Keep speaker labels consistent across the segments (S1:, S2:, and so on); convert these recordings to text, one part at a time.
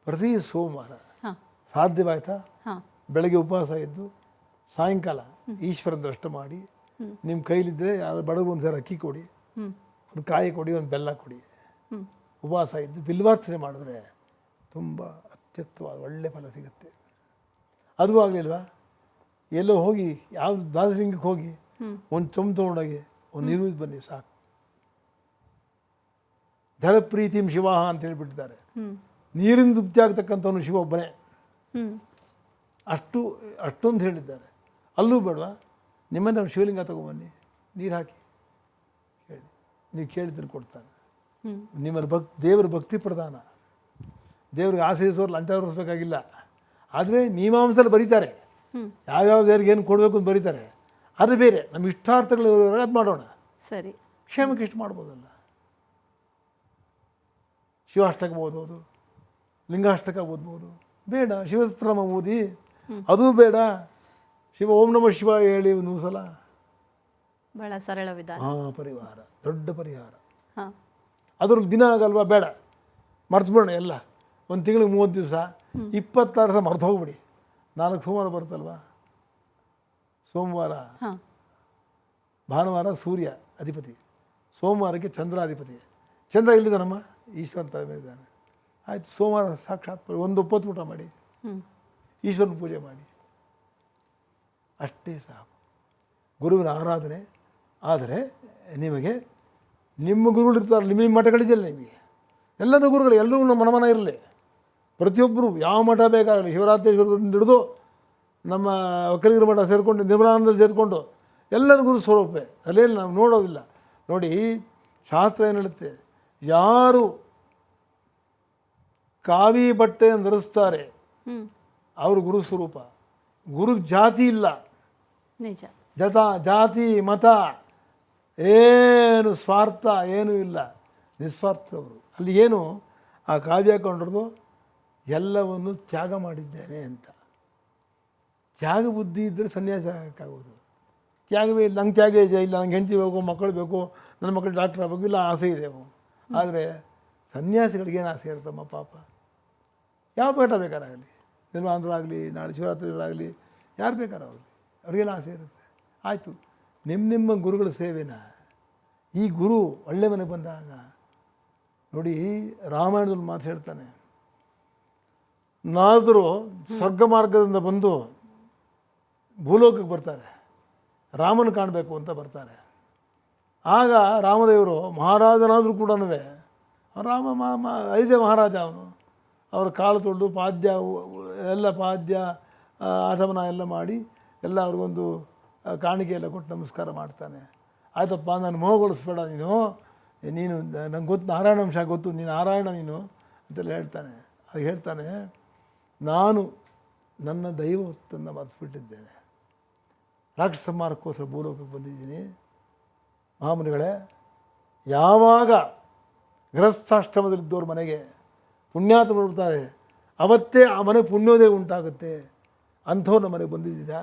S1: ಪ್ರತಿ ಸೋಮವಾರ
S2: ಹಾಂ
S1: ಸಾಧ್ಯವಾಯ್ತಾ
S2: ಹಾಂ
S1: ಬೆಳಗ್ಗೆ ಉಪವಾಸ ಇದ್ದು ಸಾಯಂಕಾಲ ಈಶ್ವರ ದರ್ಶನ ಮಾಡಿ ನಿಮ್ಮ ಕೈಲಿದ್ದರೆ ಯಾವ್ದು ಬಡವರು ಒಂದು ಸಲ ಅಕ್ಕಿ ಕೊಡಿ,
S2: ಹ್ಞೂ
S1: ಒಂದು ಕಾಯಿ ಕೊಡಿ, ಒಂದು ಬೆಲ್ಲ ಕೊಡಿ,
S2: ಹ್ಞೂ
S1: ಉಪವಾಸ ಇದ್ದು ಬಿಲ್ವಾರ್ಚನೆ ಮಾಡಿದ್ರೆ ತುಂಬ ಅತ್ಯುತ್ತಮವಾದ ಒಳ್ಳೆ ಫಲ ಸಿಗುತ್ತೆ. ಅದು ಆಗಲಿಲ್ವಾ, ಎಲ್ಲೋ ಹೋಗಿ ಯಾವ ದ್ವಾದಶಲಿಂಗಕ್ಕೆ ಹೋಗಿ ಒಂದು ಚೊಂಬು ತೊಗೊಂಡೋಗಿ ಒಂದು ನೀರು ಬನ್ನಿ ಸಾಕು. ಜಲಪ್ರೀತಿಂ ಶಿವ ಅಂತ ಹೇಳಿಬಿಟ್ಟಿದ್ದಾರೆ. ನೀರಿನ ತೃಪ್ತಿ ಆಗ್ತಕ್ಕಂಥವನು ಶಿವ ಒಬ್ಬನೇ. ಅಷ್ಟೊಂದು ಹೇಳಿದ್ದಾರೆ. ಅಲ್ಲೂ ಬೇಡವಾ, ನಿಮ್ಮನ್ನು ನಾವು ಶಿವಲಿಂಗ ತೊಗೊಂಬನ್ನಿ, ನೀರು ಹಾಕಿ ಹೇಳಿ, ನೀವು ಕೇಳಿದ್ದನ್ನು ಕೊಡ್ತಾನೆ. ನಿಮ್ಮಲ್ಲಿ ದೇವರ ಭಕ್ತಿ ಪ್ರಧಾನ. ದೇವ್ರಿಗೆ ಆಸೆ ಇಸೋರು ಲಂಚ ತೋರಿಸ್ಬೇಕಾಗಿಲ್ಲ. ಆದರೆ ಮೀಮಾಂಸಲ್ಲಿ ಬರೀತಾರೆ, ಯಾವ್ಯಾವ ದೇವ್ರಿಗೆ ಏನು ಕೊಡಬೇಕು ಅಂತ ಬರೀತಾರೆ. ಅದು ಬೇರೆ, ನಮ್ಮ ಇಷ್ಟಾರ್ಥಗಳು ಅದು ಮಾಡೋಣ.
S2: ಸರಿ,
S1: ಕ್ಷೇಮಕ್ಕೆ ಇಷ್ಟು ಮಾಡ್ಬೋದಲ್ಲ. ಶಿವಾಷ್ಟಕ ಓದೋದು, ಲಿಂಗಾಷ್ಟಕ ಓದ್ಬೋದು, ಬೇಡ ಶಿವಸಹಸ್ರನಾಮ ಓದಿ, ಅದೂ ಬೇಡ, ಶಿವ ಓಂ ನಮಃ ಶಿವ ಹೇಳಿ ಒಂದು ಸಲ.
S2: ಬಹಳ ಸರಳ ವಿಧಾನ.
S1: ಪರಿಹಾರ, ದೊಡ್ಡ ಪರಿಹಾರ.
S2: ಹಾಂ,
S1: ಅದ್ರಲ್ಲಿ ದಿನ ಆಗಲ್ವಾ, ಬೇಡ ಮರ್ತ್ಬಿಡೋಣ ಎಲ್ಲ. ಒಂದು ತಿಂಗಳಿಗೆ 30 ದಿವಸ, 26 ದಿವಸ ಮರ್ತು ಹೋಗ್ಬಿಡಿ. 4 ಸೋಮವಾರ ಬರುತ್ತಲ್ವ, ಸೋಮವಾರ ಭಾನುವಾರ ಸೂರ್ಯ ಅಧಿಪತಿ, ಸೋಮವಾರಕ್ಕೆ ಚಂದ್ರ ಅಧಿಪತಿ. ಚಂದ್ರ ಇಲ್ಲಿದ್ದಾನಮ್ಮ, ಈಶ್ವರನ ತಲೆ ಮೇಲೆ ಇದ್ದಾನೆ. ಆಯಿತು, ಸೋಮವಾರ ಸಾಕ್ಷಾತ್ ಒಂದು ಒಪ್ಪತ್ತು ಊಟ ಮಾಡಿ, ಈಶ್ವರನ ಪೂಜೆ ಮಾಡಿ, ಅಷ್ಟೇ ಸಾಕು. ಗುರುವಿನ ಆರಾಧನೆ. ಆದರೆ ನಿಮಗೆ ನಿಮ್ಮ ಗುರುಗಳಿರ್ತಾರೆ, ನಿಮ್ಮ ಮಠಗಳಿದೆಯಲ್ಲ, ನಿಮಗೆ ಎಲ್ಲರೂ ಗುರುಗಳು, ಎಲ್ಲರೂ ನಮ್ಮ ಮನಮನ ಇರಲಿ. ಪ್ರತಿಯೊಬ್ಬರು ಯಾವ ಮಠ ಬೇಕಾಗಲಿ, ಶಿವರಾತ್ರೀಶ್ವರರಿಂದ ಹಿಡಿದು ನಮ್ಮ ಒಕ್ಕಲಿಗರ ಮಠ ಸೇರಿಕೊಂಡು, ನಿರ್ಮಲಾನಂದಲ್ಲಿ ಸೇರಿಕೊಂಡು ಎಲ್ಲರ ಗುರು ಸ್ವರೂಪೇ. ಅಲ್ಲೇನು ನಾವು ನೋಡೋದಿಲ್ಲ. ನೋಡಿ, ಶಾಸ್ತ್ರ ಏನು ಹೇಳುತ್ತೆ, ಯಾರು ಕಾವಿ ಬಟ್ಟೆಯನ್ನು ಧರಿಸ್ತಾರೆ ಅವರು ಗುರು ಸ್ವರೂಪ. ಗುರು ಜಾತಿ ಇಲ್ಲ,
S2: ನಿಜ.
S1: ಜಾತಿ ಮತ ಏನು ಸ್ವಾರ್ಥ ಏನೂ ಇಲ್ಲ, ನಿಸ್ವಾರ್ಥವರು. ಅಲ್ಲಿ ಏನು ಆ ಕಾವ್ಯ ಹಾಕೊಂಡ್ರದು, ಎಲ್ಲವನ್ನು ತ್ಯಾಗ ಮಾಡಿದ್ದೇನೆ ಅಂತ. ತ್ಯಾಗ ಬುದ್ಧಿ ಇದ್ದರೆ ಸನ್ಯಾಸ ಆಗೋದು. ತ್ಯಾಗವೇ ಇಲ್ಲ, ನಂಗೆ ತ್ಯಾಗ ಇಲ್ಲ, ನಂಗೆ ಹೆಂಡತಿ ಬೇಕು, ಮಕ್ಕಳು ಬೇಕು, ನನ್ನ ಮಕ್ಕಳು ಡಾಕ್ಟ್ರ್ ಆಗಬೇಕು, ಇಲ್ಲ ಆಸೆ ಇದೆ. ಆದರೆ ಸನ್ಯಾಸಿಗಳಿಗೇನು ಆಸೆ ಇರುತ್ತಮ್ಮ ಪಾಪ. ಯಾವ ಪಾಠ ಬೇಕಾರಾಗಲಿ, ನಿರ್ಮಾಣರಾಗಲಿ, ನಾಳೆ ಶಿವರಾತ್ರಿಗಳಾಗಲಿ, ಯಾರು ಬೇಕಾರಾಗಲಿ, ಅವ್ರಿಗೇನು ಆಸೆ ಇರುತ್ತೆ. ಆಯಿತು, ನಿಮ್ಮ ಗುರುಗಳ ಸೇವೆನ. ಈ ಗುರು ಒಳ್ಳೆ ಮನೆಗೆ ಬಂದಾಗ ನೋಡಿ, ರಾಮಾಯಣದಲ್ಲಿ ಮಾತು ಹೇಳ್ತಾನೆ, ನಾರದರು ಸ್ವರ್ಗ ಮಾರ್ಗದಿಂದ ಬಂದು ಭೂಲೋಕಕ್ಕೆ ಬರ್ತಾರೆ, ರಾಮನ ಕಾಣಬೇಕು ಅಂತ ಬರ್ತಾರೆ. ಆಗ ರಾಮದೇವರು ಮಹಾರಾಜನಾದರೂ ಕೂಡ ಐದೇ ಮಹಾರಾಜ ಅವನು. ಅವರ ಕಾಲು ತೊಳೆದು ಪಾದ್ಯ ಎಲ್ಲ ಪಾದ್ಯ ಆಚಮನ ಎಲ್ಲ ಮಾಡಿ ಎಲ್ಲ ಅವ್ರಿಗೊಂದು ಕಾಣಿಕೆ ಎಲ್ಲ ಕೊಟ್ಟು ನಮಸ್ಕಾರ ಮಾಡ್ತಾನೆ. ಆಯ್ತಪ್ಪ, ನಾನು ಮೋಹಗೊಳಿಸ್ಬೇಡ, ನೀನು ನಂಗೆ ಗೊತ್ತು, ನಾರಾಯಣಾಂಶ ಗೊತ್ತು, ನೀನು ನಾರಾಯಣ ನೀನು ಅಂತೆಲ್ಲ ಹೇಳ್ತಾನೆ. ಅದು ಹೇಳ್ತಾನೆ, ನಾನು ನನ್ನ ದೈವತ್ತನ್ನು ಮರೆತುಬಿಟ್ಟಿದ್ದೇನೆ, ರಾಕ್ಷಸ ಸಂಹಾರಕ್ಕೋಸ್ಕರ ಭೂಲೋಕಕ್ಕೆ ಬಂದಿದ್ದೀನಿ. ಮಹಾಮುನಿಗಳೇ, ಯಾವಾಗ ಗೃಹಸ್ಥಾಶ್ರಮದಲ್ಲಿದ್ದವ್ರ ಮನೆಗೆ ಪುಣ್ಯಾತ್ಮ ಬರ್ತಾರೆ, ಅವತ್ತೇ ಆ ಮನೆ ಪುಣ್ಯೋದಯ ಉಂಟಾಗುತ್ತೆ. ಅಂಥವ್ರು ನಮ್ಮ ಮನೆಗೆ ಬಂದಿದ್ದೀರಾ,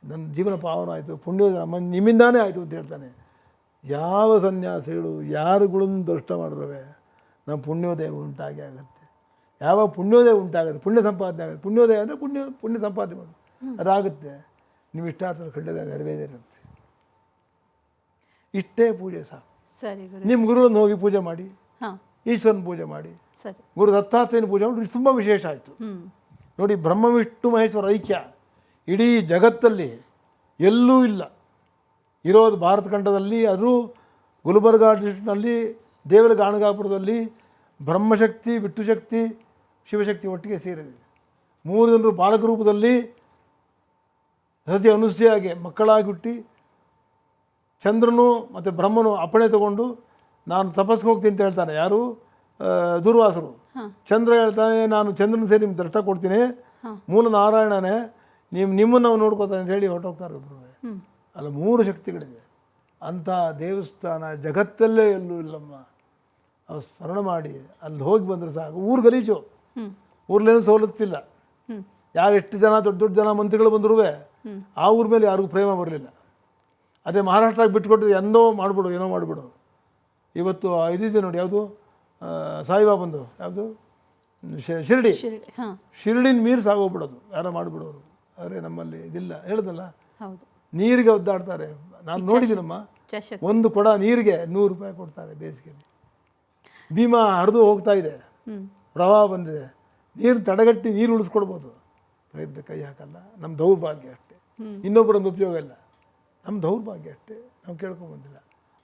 S1: ನನ್ನ ಜೀವನ ಪಾವನ ಆಯಿತು, ಪುಣ್ಯೋದಯ ನಿಮ್ಮಿಂದಾನೇ ಆಯಿತು ಅಂತ ಹೇಳ್ತಾನೆ. ಯಾವ ಸನ್ಯಾಸಿಗಳು ಯಾರುಗಳನ್ನು ದರ್ಶನ ಮಾಡಿದ್ರವೆ ನಮ್ಮ ಪುಣ್ಯೋದಯ ಉಂಟಾಗಿ ಆಗುತ್ತೆ. ಯಾವಾಗ ಪುಣ್ಯೋದಯ ಉಂಟಾಗುತ್ತೆ, ಪುಣ್ಯ ಸಂಪಾದನೆ ಆಗುತ್ತೆ. ಪುಣ್ಯೋದಯ ಅಂದರೆ ಪುಣ್ಯ ಸಂಪಾದನೆ ಮಾಡೋದು, ಅದಾಗುತ್ತೆ. ನಿಮ್ಮ ಇಷ್ಟಾರ್ಥ ಖಂಡಿತ ನೆರವೇರಿರುತ್ತೆ. ಇಷ್ಟೇ ಪೂಜೆ ಸಾಕು.
S2: ಸರಿ,
S1: ನಿಮ್ಮ ಗುರುವನ್ನು ಹೋಗಿ ಪೂಜೆ ಮಾಡಿ, ಈಶ್ವರನ ಪೂಜೆ ಮಾಡಿ, ಗುರು ದತ್ತಾತ್ರೇಯನ ಪೂಜೆ ಮಾಡಿ, ತುಂಬ ವಿಶೇಷ ಆಯಿತು. ನೋಡಿ, ಬ್ರಹ್ಮ ವಿಷ್ಣು ಮಹೇಶ್ವರ ಐಕ್ಯ ಇಡೀ ಜಗತ್ತಲ್ಲಿ ಎಲ್ಲೂ ಇಲ್ಲ. ಇರೋದು ಭಾರತ ಖಂಡದಲ್ಲಿ, ಅದು ಗುಲ್ಬರ್ಗಾ ಡಿಸ್ಟ್ರಿಕ್ಟ್ನಲ್ಲಿ ದೇವರ ಗಾಣಗಾಪುರದಲ್ಲಿ ಬ್ರಹ್ಮಶಕ್ತಿ, ವಿಷ್ಣುಶಕ್ತಿ, ಶಿವಶಕ್ತಿ ಒಟ್ಟಿಗೆ ಸೇರಿದೆ. 3 ಜನರು ಬಾಲಕ ರೂಪದಲ್ಲಿ ಸತಿ ಅನುಸೂಯಾಗಿ ಮಕ್ಕಳಾಗಿ ಹುಟ್ಟಿ, ಚಂದ್ರನು ಮತ್ತು ಬ್ರಹ್ಮನು ಅಪ್ಪಣೆ ತಗೊಂಡು ನಾನು ತಪಸ್ಸಿಗೆ ಹೋಗ್ತೀನಿ ಅಂತ ಹೇಳ್ತಾನೆ. ಯಾರು? ದುರ್ವಾಸರು. ಚಂದ್ರ ಹೇಳ್ತಾನೆ, ನಾನು ಚಂದ್ರನ ಸೇರಿ ನಿಮ್ಗೆ ದರ್ಶನ ಕೊಡ್ತೀನಿ, ಮೂಲ ನಾರಾಯಣನೇ, ನಿಮ್ಮನ್ನು ನಾವು ನೋಡ್ಕೋತಾನೆ ಅಂತ ಹೇಳಿ ಹೊರಟೋಗ್ತಾರೆ ಒಬ್ಬರು. ಅಲ್ಲ, 3 ಶಕ್ತಿಗಳಿದೆ. ಅಂಥ ದೇವಸ್ಥಾನ ಜಗತ್ತಲ್ಲೇ ಎಲ್ಲೂ ಇಲ್ಲಮ್ಮ. ಅವ್ರು ಸ್ಮರಣ ಮಾಡಿ ಅಲ್ಲಿ ಹೋಗಿ ಬಂದರೆ ಸಾಕು. ಊರು ಗಲೀಜು, ಊರ್ಲೇನು ಸವಲತ್ತಿಲ್ಲ. ಯಾರು ಎಷ್ಟು ಜನ ದೊಡ್ಡ ಜನ ಮಂತ್ರಿಗಳು ಬಂದರೂ ಆ ಊರ ಮೇಲೆ ಯಾರಿಗೂ ಪ್ರೇಮ ಬರಲಿಲ್ಲ. ಅದೇ ಮಹಾರಾಷ್ಟ್ರಕ್ಕೆ ಬಿಟ್ಕೊಟ್ಟಿದ್ರೆ ಎಂದೋ ಮಾಡಿಬಿಡು, ಏನೋ ಮಾಡಿಬಿಡು. ಇವತ್ತು ಇದಿದೆ ನೋಡಿ, ಯಾವುದು ಸಾಯಿಬಾಬಂದು, ಯಾವುದು ಶಿರಡಿ
S2: ಶಿರಡಿ ಹಾಂ
S1: ಶಿರಡಿನ ಮೀರಿ ಸಾಗೋಗ್ಬಿಡೋದು ಯಾರೋ ಮಾಡಿಬಿಡೋರು. ಆದರೆ ನಮ್ಮಲ್ಲಿ ಇದಿಲ್ಲ, ಹೇಳ್ದಲ್ಲ,
S2: ಹೌದು.
S1: ನೀರಿಗೆ ಒದ್ದಾಡ್ತಾರೆ. ನಾನು ನೋಡಿದ್ದೀನಮ್ಮ,
S2: ಚಷಕ
S1: ಒಂದು ಕೊಡ ನೀರಿಗೆ 100 ರೂಪಾಯಿ ಕೊಡ್ತಾರೆ ಬೇಸಿಗೆಯಲ್ಲಿ. ಭೀಮಾ ಹರಿದು ಹೋಗ್ತಾ ಇದೆ, ಪ್ರವಾಹ ಬಂದಿದೆ, ನೀರು ತಡೆಗಟ್ಟಿ ನೀರು ಉಳಿಸ್ಕೊಡ್ಬೋದು, ಪ್ರಯತ್ನ ಕೈ ಹಾಕಲ್ಲ. ನಮ್ಮ ದೌರ್ಭಾಗ್ಯ ಅಷ್ಟೇ, ಇನ್ನೊಬ್ಬರೊಂದು ಉಪಯೋಗ ಇಲ್ಲ. ನಮ್ಮ ದೌರ್ಭಾಗ್ಯ ಅಷ್ಟೇ, ನಾವು ಕೇಳ್ಕೊಂಬಂದಿಲ್ಲ.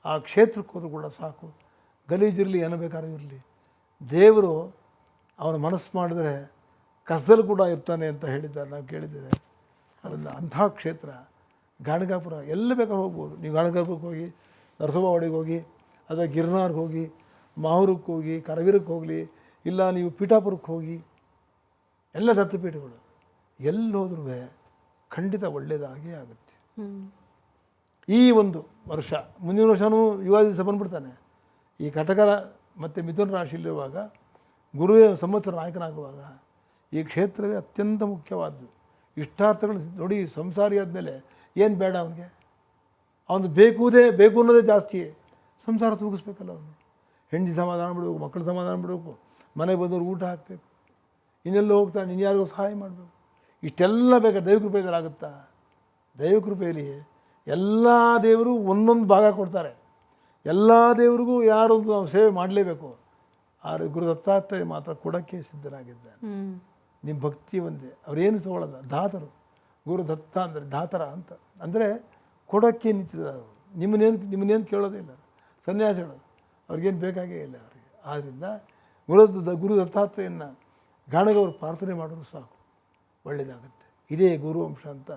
S1: ಆ ಕ್ಷೇತ್ರಕ್ಕೆ ಹೋದ್ರೂ ಕೂಡ ಸಾಕು, ಗಲೀಜಿರಲಿ ಏನೋ ಬೇಕಾದ್ರೂ ಇರಲಿ, ದೇವರು ಅವನ ಮನಸ್ಸು ಮಾಡಿದ್ರೆ ಕಸದಲ್ಲಿ ಕೂಡ ಇರ್ತಾನೆ ಅಂತ ಹೇಳಿದ್ದಾರೆ, ನಾವು ಕೇಳಿದ್ದೇವೆ. ಅದರಿಂದ ಅಂಥ ಕ್ಷೇತ್ರ ಗಾಣಗಾಪುರ. ಎಲ್ಲ ಬೇಕಾದ್ರೂ ಹೋಗ್ಬೋದು. ನೀವು ಗಾಣಗಾಪುರಕ್ಕೆ ಹೋಗಿ, ನರಸೋಬಾವಾಡಿಗೆ ಹೋಗಿ, ಅಥವಾ ಗಿರ್ನಾರ್ಗೆ ಹೋಗಿ, ಮಾಹುರಕ್ಕೆ ಹೋಗಿ, ಕರವೀರಕ್ಕೆ ಹೋಗಲಿ, ಇಲ್ಲ ನೀವು ಪೀಠಾಪುರಕ್ಕೆ ಹೋಗಿ, ಎಲ್ಲ ದತ್ತಪೀಠಗಳು ಎಲ್ಲೋದ್ರೂ ಖಂಡಿತ ಒಳ್ಳೆಯದಾಗೇ ಆಗುತ್ತೆ. ಈ ಒಂದು ವರ್ಷ, ಮುಂದಿನ ವರ್ಷವೂ ಯುಗಾದಿ ದಿವಸ ಬಂದುಬಿಡ್ತಾನೆ. ಈ ಕಟಕರ ಮತ್ತು ಮಿಥುನ ರಾಶಿಯಲ್ಲಿರುವಾಗ, ಗುರುವೇ ಸಂವತ್ಸರ ನಾಯಕನಾಗುವಾಗ ಈ ಕ್ಷೇತ್ರವೇ ಅತ್ಯಂತ ಮುಖ್ಯವಾದ್ದು. ಇಷ್ಟಾರ್ಥಗಳು ನೋಡಿ, ಸಂಸಾರಿ ಆದಮೇಲೆ ಏನು ಬೇಡ ಅವನಿಗೆ, ಅವನು ಬೇಕು ಅನ್ನೋದೇ ಜಾಸ್ತಿ. ಸಂಸಾರ ತೂಗಿಸ್ಬೇಕಲ್ಲ ಅವನು, ಹೆಂಡತಿ ಸಮಾಧಾನ ಬಿಡಬೇಕು, ಮಕ್ಕಳು ಸಮಾಧಾನ ಬಿಡಬೇಕು, ಮನೆಗೆ ಬಂದವರು ಊಟ ಹಾಕಬೇಕು, ಇನ್ನೆಲ್ಲೋ ಹೋಗ್ತಾನೆ, ಇನ್ಯಾರಿಗೂ ಸಹಾಯ ಮಾಡಬೇಕು. ಇಷ್ಟೆಲ್ಲ ಬೇಕಾ ದೈವಕೃಪೆಯಲ್ಲಿ ಆಗುತ್ತಾ? ದೈವಕೃಪೆಯಲ್ಲಿ ಎಲ್ಲ ದೇವರು ಒಂದೊಂದು ಭಾಗ ಕೊಡ್ತಾರೆ. ಎಲ್ಲ ದೇವರಿಗೂ ಯಾರೊಂದು ನಾವು ಸೇವೆ ಮಾಡಲೇಬೇಕು. ಆದರೆ ಗುರು ದತ್ತಾತ್ರೇಯ ಮಾತ್ರ ಕೊಡೋಕ್ಕೆ ಸಿದ್ಧನಾಗಿದ್ದಾನೆ. ನಿಮ್ಮ ಭಕ್ತಿ ಒಂದೇ, ಅವರೇನು ತಗೊಳ್ಳೋಲ್ಲ. ದಾತರು, ಗುರು ದತ್ತ ಅಂದರೆ ದಾತರ ಅಂತ, ಅಂದರೆ ಕೊಡೋಕ್ಕೆ ನಿಂತಿದ್ದಾರೆ ಅವರು. ನಿಮ್ಮನ್ನೇನು ಕೇಳೋದೇ ಇಲ್ಲ. ಸನ್ಯಾಸಿಗಳು ಅವ್ರಿಗೇನು ಬೇಕಾಗೇ ಇಲ್ಲ ಅವರಿಗೆ. ಆದ್ದರಿಂದ ಗುರು ದತ್ತಾತ್ರೇಯನ ಗಾಣಗವರು ಪ್ರಾರ್ಥನೆ ಮಾಡೋದು ಸಾಕು, ಒಳ್ಳೆಯದಾಗುತ್ತೆ. ಇದೇ ಗುರುವಂಶ ಅಂತ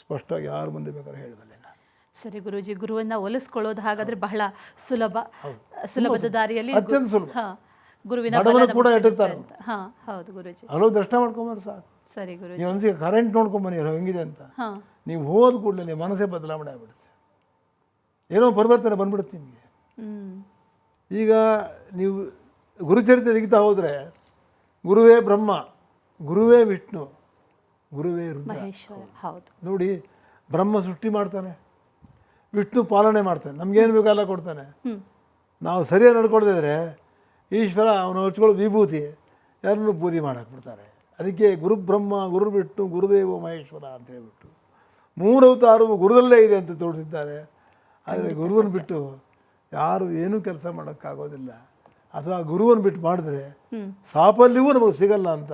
S1: ಸ್ಪಷ್ಟವಾಗಿ ಯಾರು ಮುಂದೆ ಬೇಕಾದ್ರೆ ಹೇಳಬಲ್ಲೆ ನಾನು.
S2: ಸರಿ ಗುರೂಜಿ, ಗುರುವನ್ನ ಒಲಿಸ್ಕೊಳ್ಳೋದು ಹಾಗಾದ್ರೆ ಬಹಳ ಸುಲಭದ ದಾರಿಯಲ್ಲಿ
S1: ಅತ್ಯಂತ ಸುಲಭ.
S2: ಗುರುವಿನ
S1: ಬಡವನು ಕೂಡ ಇಟ್ಟಿರ್ತಾರೆ.
S2: ಹಾಂ ಹೌದು ಗುರೂಜಿ.
S1: ಅಲ್ಲೋಗಿ ದರ್ಶನ ಮಾಡ್ಕೊಂಬಾರು ಸಾಕು.
S2: ಸರಿ ಗುರೂಜಿ.
S1: ನೀವು ಒಂದ್ಸತಿ ಕರೆಂಟ್ ನೋಡ್ಕೊಂಬನ್ನಿ ಹೆಂಗಿದೆ ಅಂತ. ನೀವು ಹೋದ ಕೂಡಲೇ ನಿಮ್ಮ ಮನಸ್ಸೇ ಬದಲಾವಣೆ ಆಗಿಬಿಡುತ್ತೆ, ಏನೋ ಪರಿವರ್ತನೆ ಬಂದ್ಬಿಡುತ್ತೆ ನಿಮಗೆ. ಈಗ ನೀವು ಗುರುಚರಿತ್ರೆ ತೆಗಿತಾ ಹೋದರೆ ಗುರುವೇ ಬ್ರಹ್ಮ, ಗುರುವೇ ವಿಷ್ಣು, ಗುರುವೇ ರುದ್ರ.
S2: ಹೌದು
S1: ನೋಡಿ, ಬ್ರಹ್ಮ ಸೃಷ್ಟಿ ಮಾಡ್ತಾನೆ, ವಿಷ್ಣು ಪಾಲನೆ ಮಾಡ್ತಾನೆ, ನಮಗೇನು ಬೇಕಲ್ಲ ಕೊಡ್ತಾನೆ. ನಾವು ಸರಿಯಾಗಿ ನಡ್ಕೊಳ್ದಿದ್ರೆ ಈಶ್ವರ ಅವನು ಹಚ್ಕೊಳ್ಳೋ ವಿಭೂತಿ ಯಾರನ್ನು ಬೂದಿ ಮಾಡಾಕ್ಬಿಡ್ತಾರೆ. ಅದಕ್ಕೆ ಗುರು ಬ್ರಹ್ಮ, ಗುರು ವಿಷ್ಣು, ಗುರುದೇವ ಮಹೇಶ್ವರ ಅಂತ ಹೇಳ್ಬಿಟ್ಟು 3 ಅವತಾರವು ಗುರುದಲ್ಲೇ ಇದೆ ಅಂತ ತೋರಿಸಿದ್ದಾರೆ. ಆದರೆ ಗುರುವನ್ನು ಬಿಟ್ಟು ಯಾರು ಏನೂ ಕೆಲಸ ಮಾಡೋಕ್ಕಾಗೋದಿಲ್ಲ. ಅಥವಾ ಗುರುವನ್ನು ಬಿಟ್ಟು ಮಾಡಿದ್ರೆ ಸಾಫಲ್ಯವೂ ನಮಗೆ ಸಿಗಲ್ಲ ಅಂತ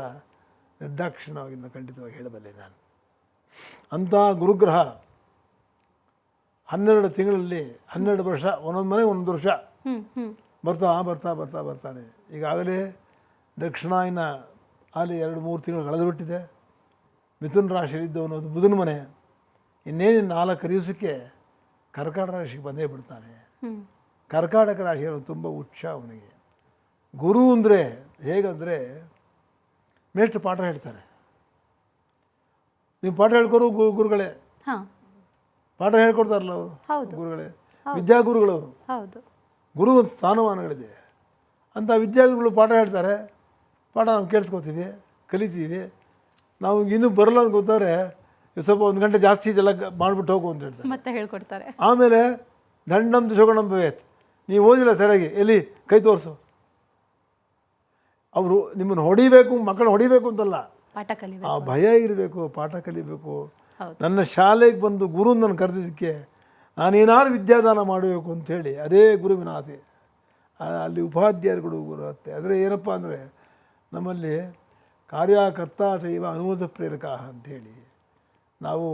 S1: ನಿರ್ದಾಕ್ಷಿಣ್ಯವಾಗಿ ಖಂಡಿತವಾಗಿ ಹೇಳಬಲ್ಲೆ ನಾನು. ಅಂಥ ಗುರುಗ್ರಹ 12 ತಿಂಗಳಲ್ಲಿ 12 ವರ್ಷ, ಒಂದೊಂದು ಮನೆ 1 ವರ್ಷ ಬರ್ತಾನೆ. ಈಗಾಗಲೇ ದಕ್ಷಿಣಾಯನ ಅಲ್ಲಿ 2-3 ತಿಂಗಳು ಕಳೆದು ಬಿಟ್ಟಿದೆ. ಮಿಥುನ ರಾಶಿಯಲ್ಲಿದ್ದವನು ಅದು ಬುಧನ ಮನೆ, ಇನ್ನೇನು 4 ದಿವಸಕ್ಕೆ ಕರ್ಕಾಟಕ ರಾಶಿಗೆ ಬಂದೇ ಬಿಡ್ತಾನೆ. ಕರ್ಕಾಟಕ ರಾಶಿಯನ್ನು ತುಂಬ ಉಚ್ಚ ಅವನಿಗೆ. ಗುರು ಅಂದರೆ ಹೇಗಂದರೆ ಮೇಷ್ಟ್ರು ಪಾಠ ಹೇಳ್ತಾರೆ, ನೀವು ಪಾಠ ಹೇಳ್ಕೊರು ಗುರುಗಳೇ, ಪಾಠ ಹೇಳ್ಕೊಡ್ತಾರಲ್ಲ ಅವರು ಗುರುಗಳೇ, ವಿದ್ಯಾಗುರುಗಳವರು. ಗುರು ಸ್ಥಾನಮಾನಗಳಿದೆ ಅಂತ. ವಿದ್ಯಾಗುರುಗಳು ಪಾಠ ಹೇಳ್ತಾರೆ, ಪಾಠ ನಾವು ಕೇಳಿಸ್ಕೊತೀವಿ, ಕಲಿತೀವಿ. ನಾವು ಇನ್ನೂ ಬರಲ್ಲ ಅಂತ ಗೊತ್ತಾರೆ, ಸ್ವಲ್ಪ 1 ಗಂಟೆ ಜಾಸ್ತಿ ಇದೆಲ್ಲ ಮಾಡಿಬಿಟ್ಟು ಹೋಗು ಅಂತ ಹೇಳ್ತಾರೆ,
S2: ಮತ್ತೆ ಹೇಳ್ಕೊಡ್ತಾರೆ.
S1: ಆಮೇಲೆ ದಂಡಂ ದಿಶೋಗಣಂ ಭವೇತ್, ನೀವು ಓದಿಲ್ಲ ಸರಿಯಾಗಿ, ಎಲ್ಲಿ ಕೈ ತೋರಿಸು. ಅವರು ನಿಮ್ಮನ್ನು ಹೊಡಿಬೇಕು, ಮಕ್ಕಳು ಹೊಡಿಬೇಕು ಅಂತಲ್ಲ,
S2: ಪಾಠ ಕಲಿಬೇಕು,
S1: ಆ ಭಯ ಇರಬೇಕು, ಪಾಠ ಕಲಿಬೇಕು. ನನ್ನ ಶಾಲೆಗೆ ಬಂದು ಗುರು ನನ್ನ ಕರೆದಿದ್ದಕ್ಕೆ ನಾನೇನಾದ್ರು ವಿದ್ಯಾದಾನ ಮಾಡಬೇಕು ಅಂಥೇಳಿ ಅದೇ ಗುರುವಿನ ಆಸೆ. ಅಲ್ಲಿ ಉಪಾಧ್ಯಾಯರುಗಳು ಗುರು ಹತ್ತೆ. ಆದರೆ ಏನಪ್ಪ ಅಂದರೆ ನಮ್ಮಲ್ಲಿ ಕಾರ್ಯಕರ್ತ ಶೈವ ಅನುಮೋದ ಪ್ರೇರಕ ಅಂಥೇಳಿ ನಾವು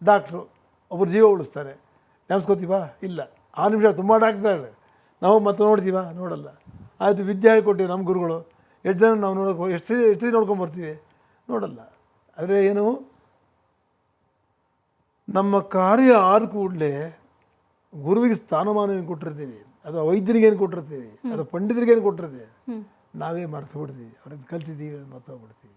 S1: ಡಾಕ್ಟ್ರು ಒಬ್ಬರು ಜೀವ ಉಳಿಸ್ತಾರೆ, ನೆನೆಸ್ಕೋತೀವ? ಇಲ್ಲ. 6 ನಿಮಿಷ ತುಂಬ ಡಾಕ್ಟ್ರು ನಾವು ಮತ್ತೆ ನೋಡ್ತೀವ? ನೋಡಲ್ಲ. ಆಯಿತು, ವಿದ್ಯೆ ಹೇಳ್ಕೊಟ್ಟಿವಿ ನಮ್ಮ ಗುರುಗಳು, 8 ಜನ ನಾವು ನೋಡೋಕೆ ಎಷ್ಟು ನೋಡ್ಕೊಂಬರ್ತೀವಿ? ನೋಡಲ್ಲ. ಆದರೆ ಏನು, ನಮ್ಮ ಕಾರ್ಯ ಆದ ಕೂಡಲೇ ಗುರುವಿಗೆ ಸ್ಥಾನಮಾನ ಕೊಟ್ಟಿರ್ತೀವಿ, ಅಥವಾ ವೈದ್ಯರಿಗೇನು ಕೊಟ್ಟಿರ್ತೀವಿ, ಅಥವಾ ಪಂಡಿತರಿಗೇನು ಕೊಟ್ಟಿರ್ತೀವಿ, ನಾವೇ ಮರೆತು ಬಿಡ್ತೀವಿ. ಅವ್ರಿಗೆ ಕಲ್ತಿದ್ದೀವಿ, ಮರ್ತೋಗ್ಬಿಡ್ತೀವಿ.